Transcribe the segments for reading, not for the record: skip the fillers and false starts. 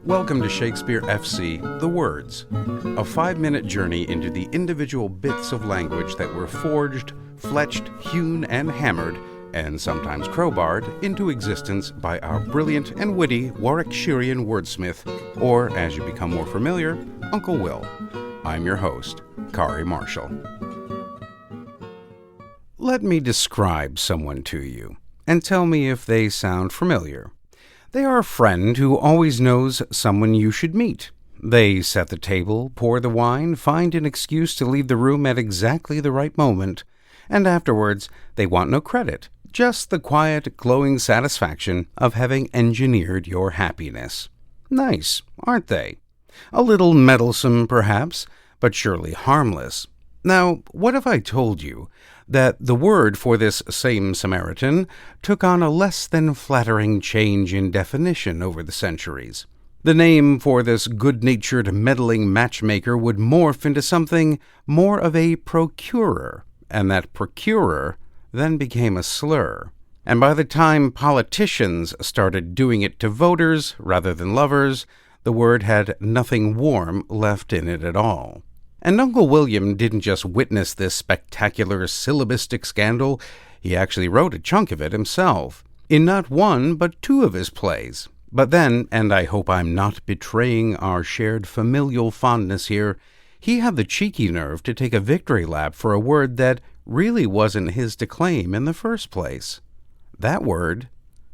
Welcome to Shakespeare FC, The Words, a 5-minute journey into the individual bits of language that were forged, fletched, hewn, and hammered, and sometimes crowbarred, into existence by our brilliant and witty Warwickshirean wordsmith, or, as you become more familiar, Uncle Will. I'm your host, Kari Marshall. Let me describe someone to you, and tell me if they sound familiar. They are a friend who always knows someone you should meet. They set the table, pour the wine, find an excuse to leave the room at exactly the right moment, and afterwards they want no credit, just the quiet, glowing satisfaction of having engineered your happiness. Nice, aren't they? A little meddlesome, perhaps, but surely harmless. Now, what if I told you that the word for this same Samaritan took on a less than flattering change in definition over the centuries? The name for this good-natured, meddling matchmaker would morph into something more of a procurer, and that procurer then became a slur. And by the time politicians started doing it to voters rather than lovers, the word had nothing warm left in it at all. And Uncle William didn't just witness this spectacular syllabistic scandal, he actually wrote a chunk of it himself, in not one but 2 of his plays. But then, and I hope I'm not betraying our shared familial fondness here, he had the cheeky nerve to take a victory lap for a word that really wasn't his to claim in the first place. That word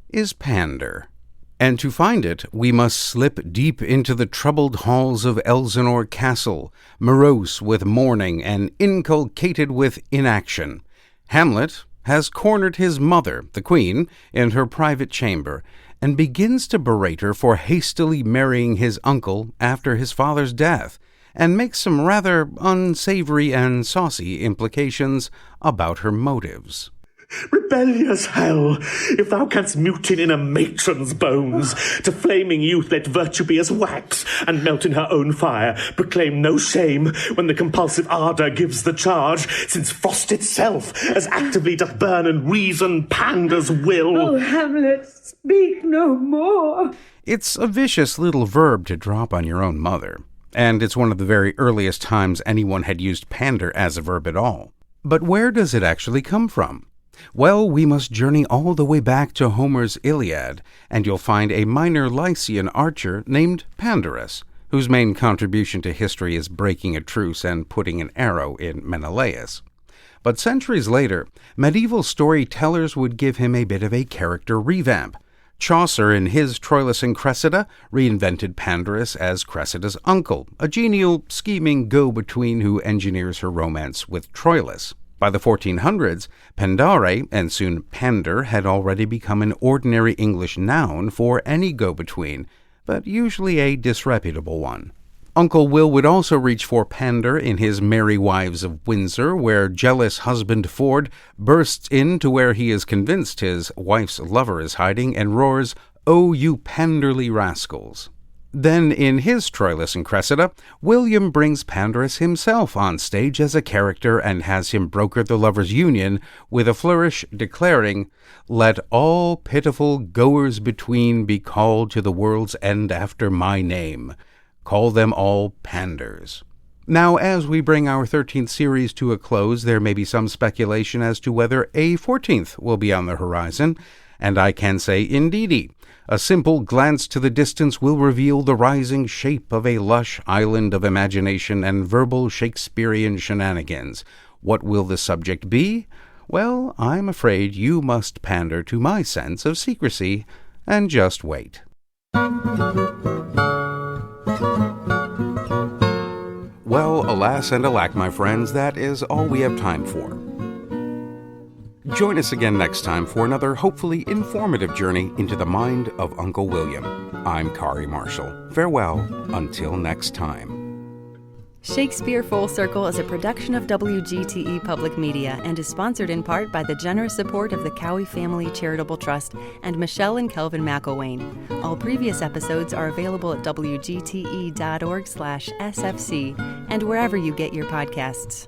is pander. And to find it, we must slip deep into the troubled halls of Elsinore Castle, morose with mourning and inculcated with inaction. Hamlet has cornered his mother, the Queen, in her private chamber, and begins to berate her for hastily marrying his uncle after his father's death, and makes some rather unsavory and saucy implications about her motives. Rebellious hell, if thou canst mutine in a matron's bones, to flaming youth let virtue be as wax, and melt in her own fire, proclaim no shame when the compulsive ardour gives the charge, since frost itself as actively doth burn and reason panders will. Oh, Hamlet, speak no more. It's a vicious little verb to drop on your own mother, and it's one of the very earliest times anyone had used pander as a verb at all. But where does it actually come from? Well, we must journey all the way back to Homer's Iliad, and you'll find a minor Lycian archer named Pandarus, whose main contribution to history is breaking a truce and putting an arrow in Menelaus. But centuries later, medieval storytellers would give him a bit of a character revamp. Chaucer, in his Troilus and Cressida, reinvented Pandarus as Cressida's uncle, a genial, scheming go-between who engineers her romance with Troilus. By the 1400s, Pandare, and soon Pander, had already become an ordinary English noun for any go-between, but usually a disreputable one. Uncle Will would also reach for pander in his Merry Wives of Windsor, where jealous husband Ford bursts in to where he is convinced his wife's lover is hiding and roars, "Oh, you panderly rascals." Then, in his Troilus and Cressida, William brings Pandarus himself on stage as a character and has him broker the lovers' union with a flourish declaring, "Let all pitiful goers between be called to the world's end after my name. Call them all panders." Now, as we bring our 13th series to a close, there may be some speculation as to whether a 14th will be on the horizon, and I can say indeedy. A simple glance to the distance will reveal the rising shape of a lush island of imagination and verbal Shakespearean shenanigans. What will the subject be? Well, I'm afraid you must pander to my sense of secrecy and just wait. Well, alas and alack, my friends, that is all we have time for. Join us again next time for another hopefully informative journey into the mind of Uncle William. I'm Kari Marshall. Farewell until next time. Shakespeare Full Circle is a production of WGTE Public Media and is sponsored in part by the generous support of the Cowie Family Charitable Trust and Michelle and Kelvin McElwain. All previous episodes are available at wgte.org/sfc and wherever you get your podcasts.